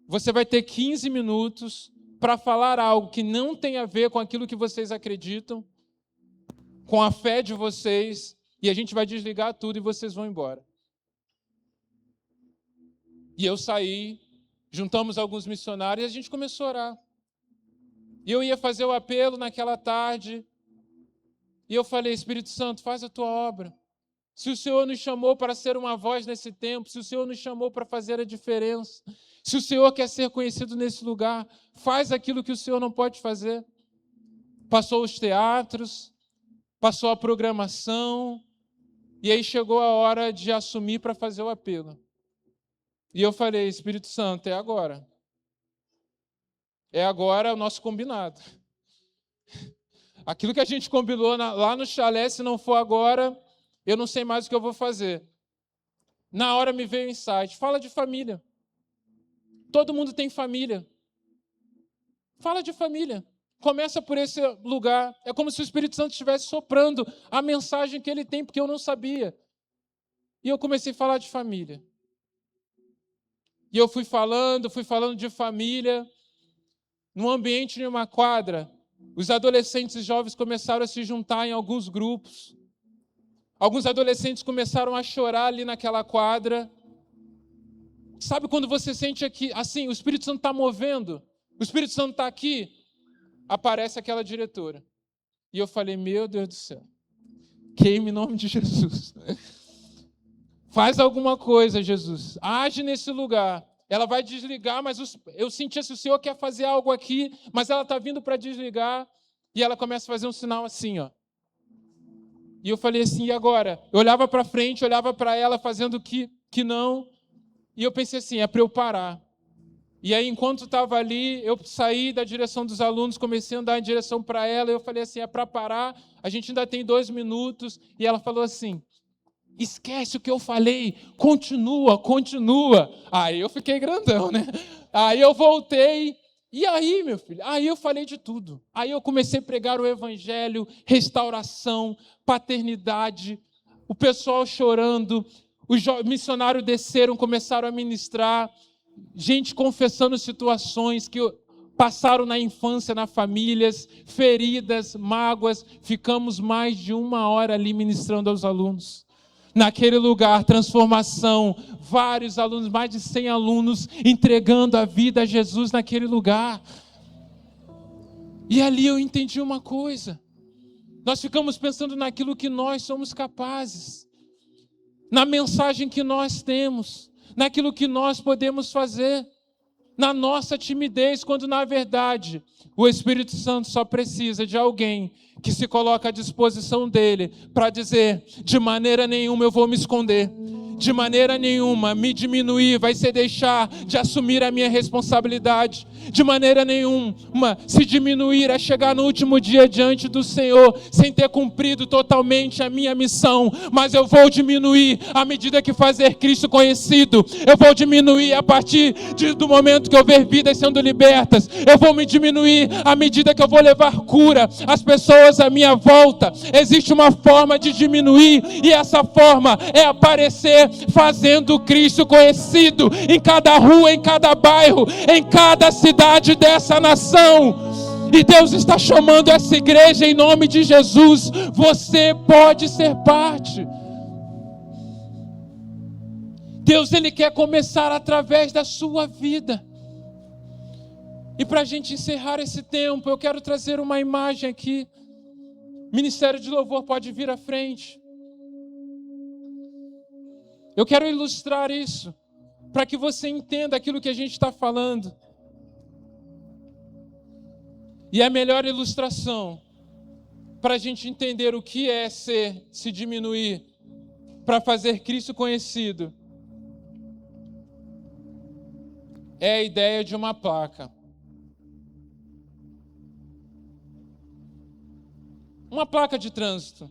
B: você vai ter 15 minutos para falar algo que não tem a ver com aquilo que vocês acreditam, com a fé de vocês, e a gente vai desligar tudo e vocês vão embora. E eu saí, juntamos alguns missionários e a gente começou a orar. E eu ia fazer o apelo naquela tarde, e eu falei, Espírito Santo, faz a tua obra. Se o Senhor nos chamou para ser uma voz nesse tempo, se o Senhor nos chamou para fazer a diferença, se o Senhor quer ser conhecido nesse lugar, faz aquilo que o Senhor não pode fazer. Passou os teatros, passou a programação, e aí chegou a hora de assumir para fazer o apelo. E eu falei, Espírito Santo, é agora. É agora o nosso combinado. Aquilo que a gente combinou lá no chalé, se não for agora, eu não sei mais o que eu vou fazer. Na hora me veio o insight, fala de família. Todo mundo tem família. Fala de família. Começa por esse lugar. É como se o Espírito Santo estivesse soprando a mensagem que ele tem, porque eu não sabia. E eu comecei a falar de família. E eu fui falando de família. Num ambiente, em uma quadra, os adolescentes e jovens começaram a se juntar em alguns grupos. Alguns adolescentes começaram a chorar ali naquela quadra. Sabe quando você sente aqui, assim, o Espírito Santo está movendo, o Espírito Santo está aqui, aparece aquela diretora. E eu falei, meu Deus do céu, queime em nome de Jesus. Faz alguma coisa, Jesus. Age nesse lugar. Ela vai desligar, mas eu senti se o Senhor quer fazer algo aqui, mas ela está vindo para desligar, e ela começa a fazer um sinal assim, ó. E eu falei assim, e agora? Eu olhava para frente, olhava para ela fazendo que não, e eu pensei assim, é para eu parar. E aí, enquanto estava ali, eu saí da direção dos alunos, comecei a andar em direção para ela, e eu falei assim, é para parar, a gente ainda tem 2 minutos, e ela falou assim, esquece o que eu falei, continua. Aí eu fiquei grandão, né? Aí eu voltei, e aí, meu filho, aí eu falei de tudo. Aí eu comecei a pregar o evangelho, restauração, paternidade, o pessoal chorando, os missionários desceram, começaram a ministrar, gente confessando situações que passaram na infância, nas famílias, feridas, mágoas. Ficamos mais de 1 hora ali ministrando aos alunos. Naquele lugar, transformação, vários alunos, mais de 100 alunos, entregando a vida a Jesus naquele lugar. E ali eu entendi uma coisa. Nós ficamos pensando naquilo que nós somos capazes, na mensagem que nós temos, naquilo que nós podemos fazer, na nossa timidez, quando na verdade o Espírito Santo só precisa de alguém que se coloca à disposição dele para dizer, de maneira nenhuma eu vou me esconder, de maneira nenhuma me diminuir vai ser deixar de assumir a minha responsabilidade, de maneira nenhuma se diminuir é chegar no último dia diante do Senhor sem ter cumprido totalmente a minha missão, mas eu vou diminuir à medida que fazer Cristo conhecido, eu vou diminuir a partir do momento que eu ver vidas sendo libertas, eu vou me diminuir à medida que eu vou levar cura às pessoas à minha volta. Existe uma forma de diminuir, e essa forma é aparecer fazendo Cristo conhecido em cada rua, em cada bairro, em cada cidade dessa nação. E Deus está chamando essa igreja em nome de Jesus. Você pode ser parte. Deus, Ele quer começar através da sua vida. E para a gente encerrar esse tempo, eu quero trazer uma imagem aqui. Ministério de Louvor pode vir à frente. Eu quero ilustrar isso, para que você entenda aquilo que a gente está falando. E a melhor ilustração, para a gente entender o que é se diminuir, para fazer Cristo conhecido, é a ideia de uma placa. Uma placa de trânsito.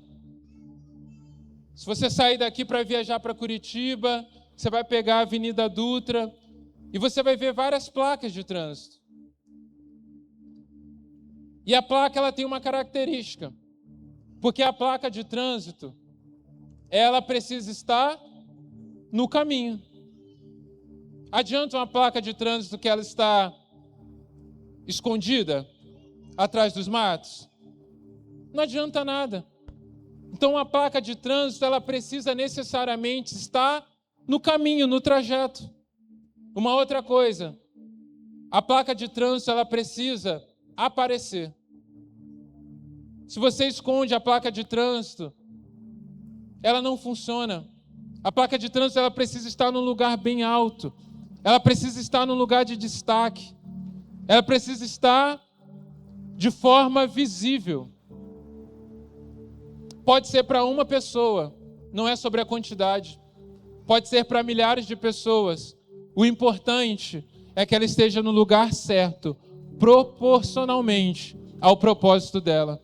B: Se você sair daqui para viajar para Curitiba, você vai pegar a Avenida Dutra e você vai ver várias placas de trânsito. E a placa, ela tem uma característica, porque a placa de trânsito, ela precisa estar no caminho. Adianta uma placa de trânsito que ela está escondida atrás dos matos? Não adianta nada. Então a placa de trânsito, ela precisa necessariamente estar no caminho, no trajeto. Uma outra coisa, a placa de trânsito, ela precisa aparecer. Se você esconde a placa de trânsito, ela não funciona. A placa de trânsito, ela precisa estar num lugar bem alto. Ela precisa estar num lugar de destaque. Ela precisa estar de forma visível. Pode ser para uma pessoa, não é sobre a quantidade. Pode ser para milhares de pessoas. O importante é que ela esteja no lugar certo, proporcionalmente ao propósito dela.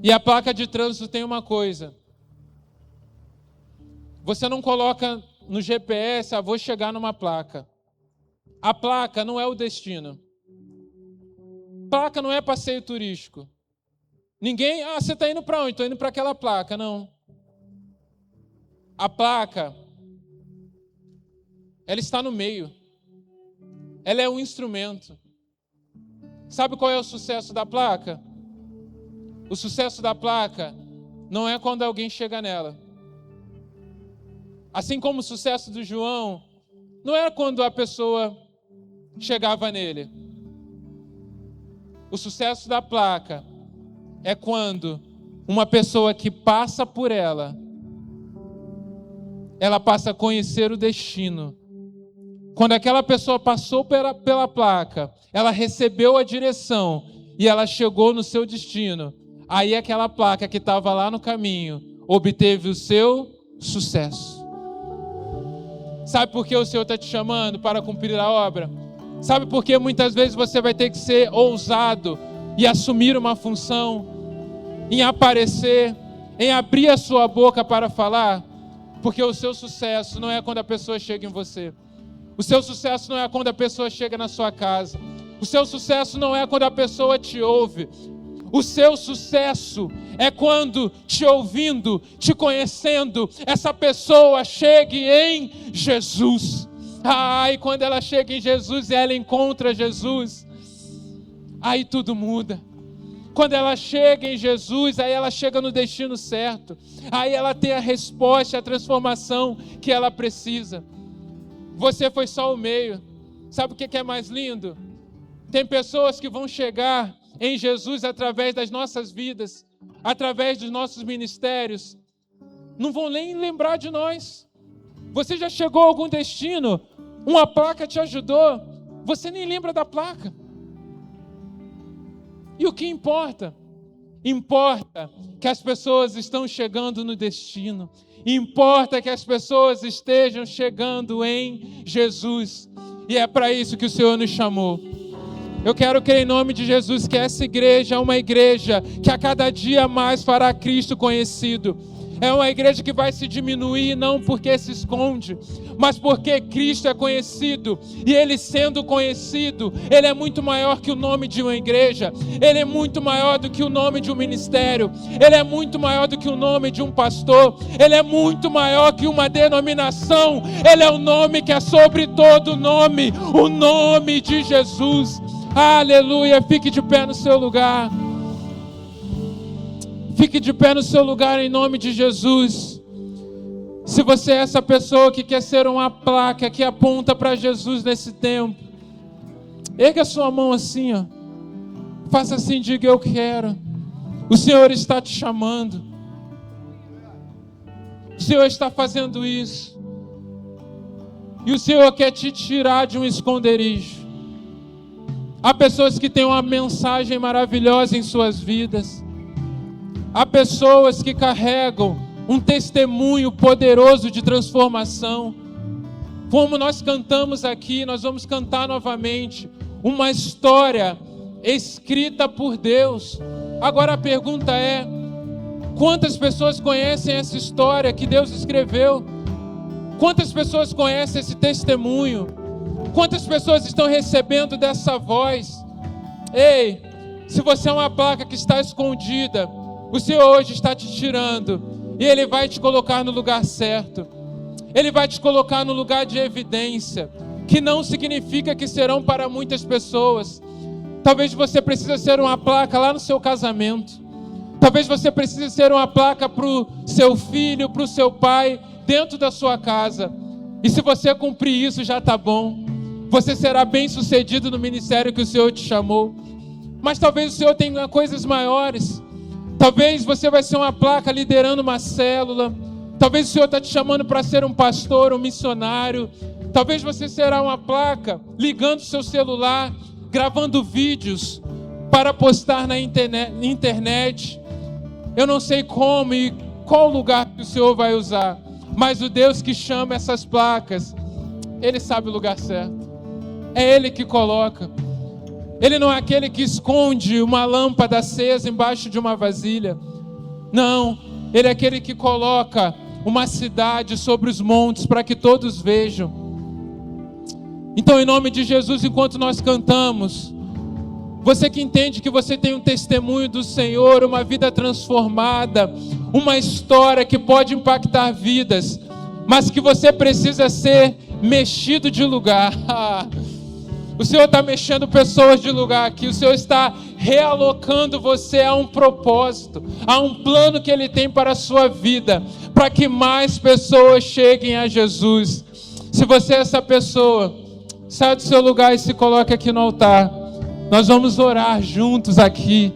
B: E a placa de trânsito tem uma coisa. Você não coloca no GPS, vou chegar numa placa. A placa não é o destino. Placa não é passeio turístico. Ninguém, você está indo para onde? Estou indo para aquela placa. Não. A placa, ela está no meio. Ela é um instrumento. Sabe qual é o sucesso da placa? O sucesso da placa não é quando alguém chega nela. Assim como o sucesso do João não era quando a pessoa chegava nele. O sucesso da placa é quando uma pessoa que passa por ela passa a conhecer o destino. Quando aquela pessoa passou pela placa, ela recebeu a direção e ela chegou no seu destino. Aí aquela placa que estava lá no caminho obteve o seu sucesso. Sabe por que o Senhor está te chamando para cumprir a obra? Sabe por que muitas vezes você vai ter que ser ousado e assumir uma função, em aparecer, em abrir a sua boca para falar? Porque o seu sucesso não é quando a pessoa chega em você. O seu sucesso não é quando a pessoa chega na sua casa. O seu sucesso não é quando a pessoa te ouve. O seu sucesso é quando, te ouvindo, te conhecendo, essa pessoa chegue em Jesus. E quando ela chega em Jesus e ela encontra Jesus, aí tudo muda. Quando ela chega em Jesus, aí ela chega no destino certo. Aí ela tem a resposta, a transformação que ela precisa. Você foi só o meio. Sabe o que é mais lindo? Tem pessoas que vão chegar em Jesus através das nossas vidas, através dos nossos ministérios, não vão nem lembrar de nós. Você já chegou a algum destino, uma placa te ajudou, você nem lembra da placa. E o que importa? Importa que as pessoas estão chegando no destino. Importa que as pessoas estejam chegando em Jesus. E é para isso que o Senhor nos chamou. Eu quero crer em nome de Jesus que essa igreja é uma igreja que a cada dia mais fará Cristo conhecido. É uma igreja que vai se diminuir não porque se esconde, mas porque Cristo é conhecido. E Ele sendo conhecido, Ele é muito maior que o nome de uma igreja. Ele é muito maior do que o nome de um ministério. Ele é muito maior do que o nome de um pastor. Ele é muito maior que uma denominação. Ele é o nome que é sobre todo nome, o nome de Jesus. Aleluia. Fique de pé no seu lugar. Fique de pé no seu lugar em nome de Jesus. Se você é essa pessoa que quer ser uma placa que aponta para Jesus nesse tempo, erga a sua mão assim, ó. Faça assim, diga: eu quero. O Senhor está te chamando. O Senhor está fazendo isso. E o Senhor quer te tirar de um esconderijo. Há pessoas que têm uma mensagem maravilhosa em suas vidas. Há pessoas que carregam um testemunho poderoso de transformação. Como nós cantamos aqui, nós vamos cantar novamente uma história escrita por Deus. Agora a pergunta é: quantas pessoas conhecem essa história que Deus escreveu? Quantas pessoas conhecem esse testemunho? Quantas pessoas estão recebendo dessa voz? Ei, se você é uma placa que está escondida, o Senhor hoje está te tirando. E Ele vai te colocar no lugar certo. Ele vai te colocar no lugar de evidência, que não significa que serão para muitas pessoas. Talvez você precise ser uma placa lá no seu casamento. Talvez você precise ser uma placa para o seu filho, para o seu pai, dentro da sua casa. E se você cumprir isso, já está bom. Você será bem sucedido no ministério que o Senhor te chamou. Mas talvez o Senhor tenha coisas maiores. Talvez você vai ser uma placa liderando uma célula. Talvez o Senhor está te chamando para ser um pastor, um missionário. Talvez você será uma placa ligando o seu celular, gravando vídeos para postar na internet. Eu não sei como e qual lugar que o Senhor vai usar, mas o Deus que chama essas placas, Ele sabe o lugar certo. É Ele que coloca. Ele não é aquele que esconde uma lâmpada acesa embaixo de uma vasilha. Não, Ele é aquele que coloca uma cidade sobre os montes para que todos vejam. Então, em nome de Jesus, enquanto nós cantamos, você que entende que você tem um testemunho do Senhor, uma vida transformada, uma história que pode impactar vidas, mas que você precisa ser mexido de lugar. O Senhor está mexendo pessoas de lugar aqui. O Senhor está realocando você a um propósito, a um plano que Ele tem para a sua vida, para que mais pessoas cheguem a Jesus. Se você é essa pessoa, saia do seu lugar e se coloque aqui no altar. Nós vamos orar juntos aqui.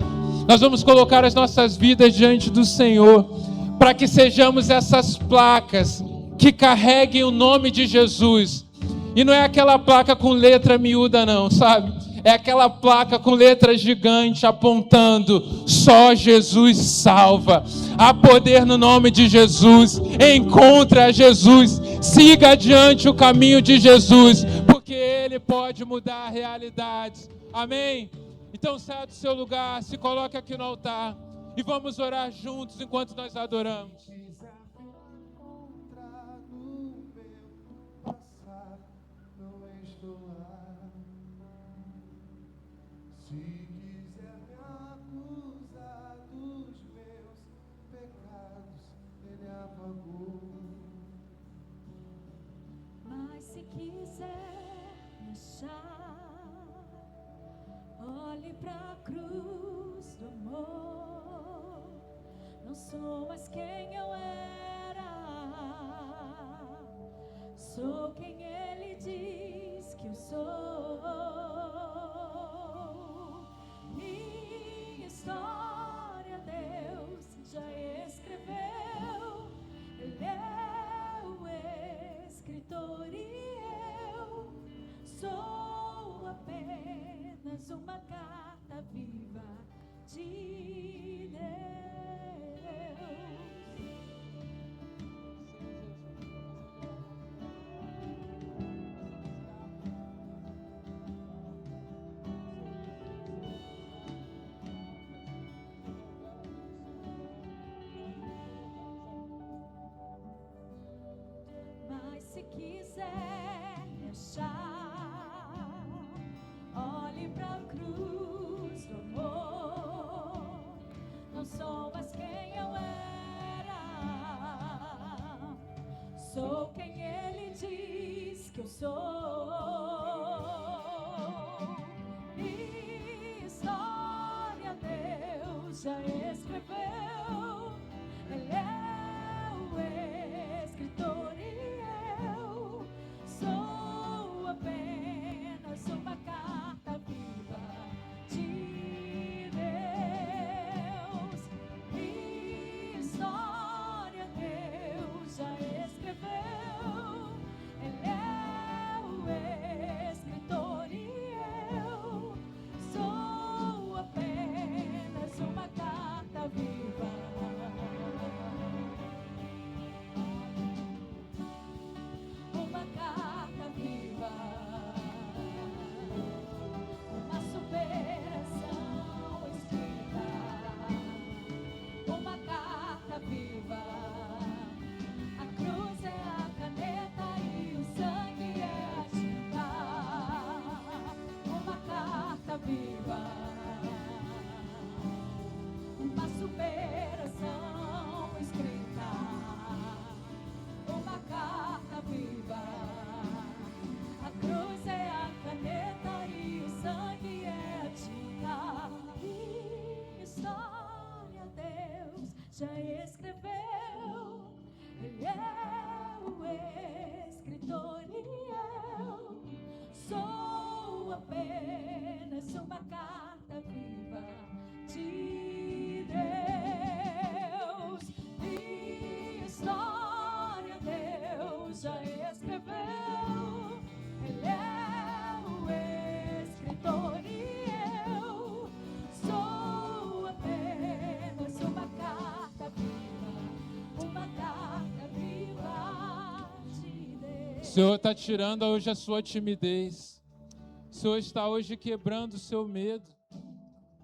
B: Nós vamos colocar as nossas vidas diante do Senhor, para que sejamos essas placas que carreguem o nome de Jesus. E não é aquela placa com letra miúda não, sabe? É aquela placa com letra gigante apontando: só Jesus salva. Há poder no nome de Jesus. Encontre a Jesus. Siga adiante o caminho de Jesus, porque Ele pode mudar realidades. Amém? Então saia do seu lugar, se coloque aqui no altar e vamos orar juntos enquanto nós adoramos.
C: Olhe pra cruz do amor. Não sou mais quem eu era. Sou quem Ele diz que eu sou. Minha história Deus já escreveu. Ele é o escritor e eu sou apenas uma carta viva de Deus. Mas se quiser me achar, olhe pra cruz do amor. Não sou mais quem eu era. Sou quem Ele diz que eu sou. já escreveu. Ele é o escritor e eu sou apenas uma carta viva de Deus. Minha história Deus já escreveu. Ele é o escritor e eu sou apenas uma carta viva. Uma carta viva, uma superação escrita, uma carta viva. A cruz é a caneta e o sangue é a tinta, uma carta viva, uma superação escrita, uma carta viva. A cruz é a caneta e o sangue é a tinta. Minha história Deus já escreveu. Ele é o escritor e eu sou apenas uma carta viva de Deus. Minha história Deus já escreveu. Ele é o escritor e eu sou apenas uma carta viva, uma carta viva de Deus.
B: O Senhor está tirando hoje a sua timidez. O Senhor está hoje quebrando o seu medo.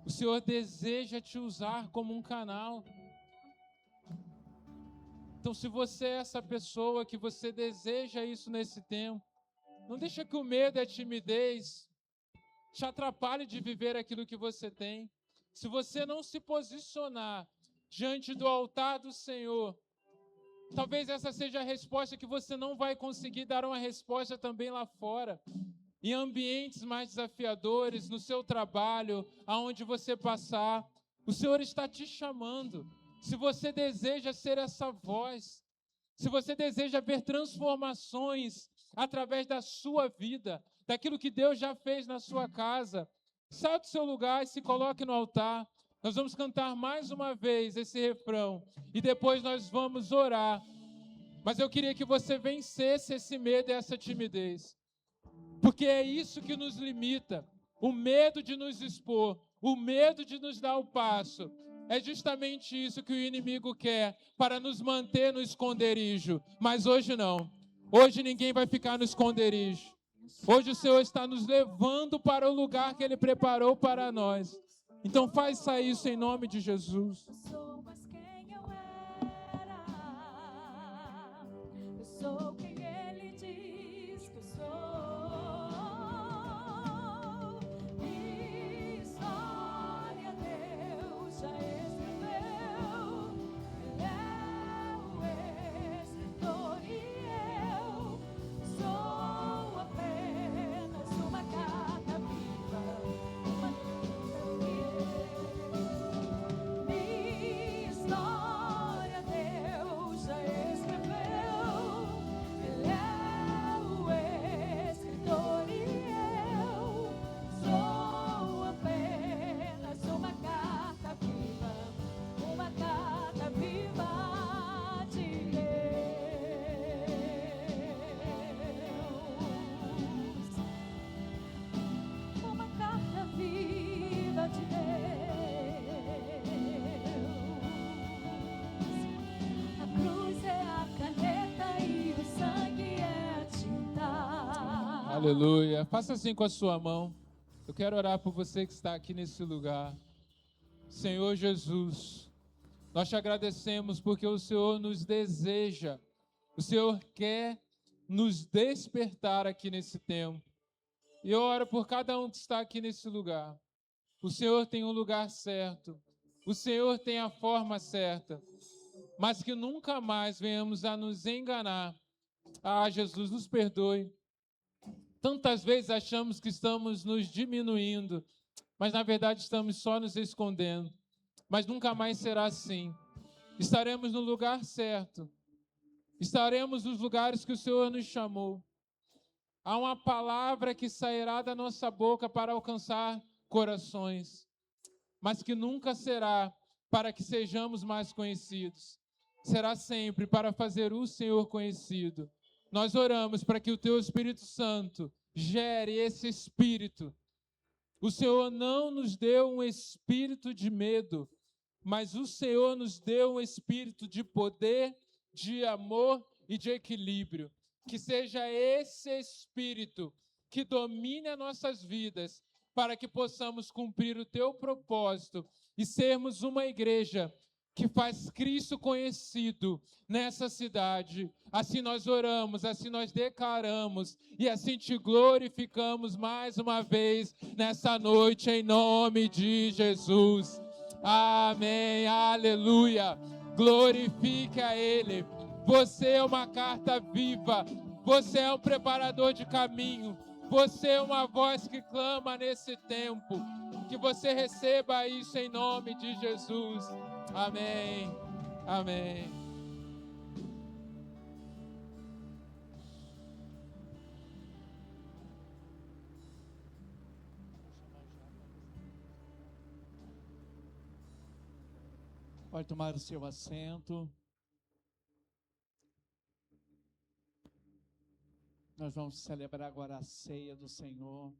B: O Senhor deseja te usar como um canal. Então, se você é essa pessoa que você deseja isso nesse tempo, não deixa que o medo e a timidez te atrapalhe de viver aquilo que você tem. Se você não se posicionar diante do altar do Senhor, talvez essa seja a resposta que você não vai conseguir dar uma resposta também lá fora. Em ambientes mais desafiadores, no seu trabalho, aonde você passar, o Senhor está te chamando. Se você deseja ser essa voz, se você deseja ver transformações através da sua vida, daquilo que Deus já fez na sua casa, saia do seu lugar e se coloque no altar. Nós vamos cantar mais uma vez esse refrão e depois nós vamos orar. Mas eu queria que você vencesse esse medo e essa timidez, porque é isso que nos limita, o medo de nos expor, o medo de nos dar o passo. É justamente isso que o inimigo quer, para nos manter no esconderijo. Mas hoje não. Hoje ninguém vai ficar no esconderijo. Hoje o Senhor está nos levando para o lugar que Ele preparou para nós. Então faça isso em nome de Jesus.
C: Eu sou mais quem eu era. Eu sou quem Ele diz que eu sou. Minha história Deus já escreveu. Ele é o escritor e eu sou apenas uma carta viva, uma carta viva. Minha história Deus já escreveu. Ele é o escritor e eu sou apenas uma carta viva, uma carta viva de Deus, uma carta viva de Deus. A cruz é a caneta e o sangue é a tinta.
B: Aleluia. Faça assim com a sua mão. Eu quero orar por você que está aqui nesse lugar. Senhor Jesus, nós te agradecemos porque o Senhor nos deseja. O Senhor quer nos despertar aqui nesse tempo. E eu oro por cada um que está aqui nesse lugar. O Senhor tem um lugar certo. O Senhor tem a forma certa. Mas que nunca mais venhamos a nos enganar. Ah, Jesus, nos perdoe. Tantas vezes achamos que estamos nos diminuindo, mas na verdade estamos só nos escondendo. mas nunca mais será assim. Estaremos no lugar certo. Estaremos nos lugares que o Senhor nos chamou. Há uma palavra que sairá da nossa boca para alcançar corações, mas que nunca será para que sejamos mais conhecidos. Será sempre para fazer o Senhor conhecido. Nós oramos para que o Teu Espírito Santo gere esse espírito. O Senhor não nos deu um espírito de medo, mas o Senhor nos deu um espírito de poder, de amor e de equilíbrio. Que seja esse espírito que domine as nossas vidas, para que possamos cumprir o Teu propósito e sermos uma igreja que faz Cristo conhecido nessa cidade. Assim nós oramos, assim nós declaramos e assim Te glorificamos mais uma vez nessa noite, em nome de Jesus. Amém, aleluia. Glorifique a Ele. Você é uma carta viva, você é um preparador de caminho, você é uma voz que clama nesse tempo. Que você receba isso em nome de Jesus. Amém. Amém.
A: Pode tomar o seu assento. Nós vamos celebrar agora a ceia do Senhor.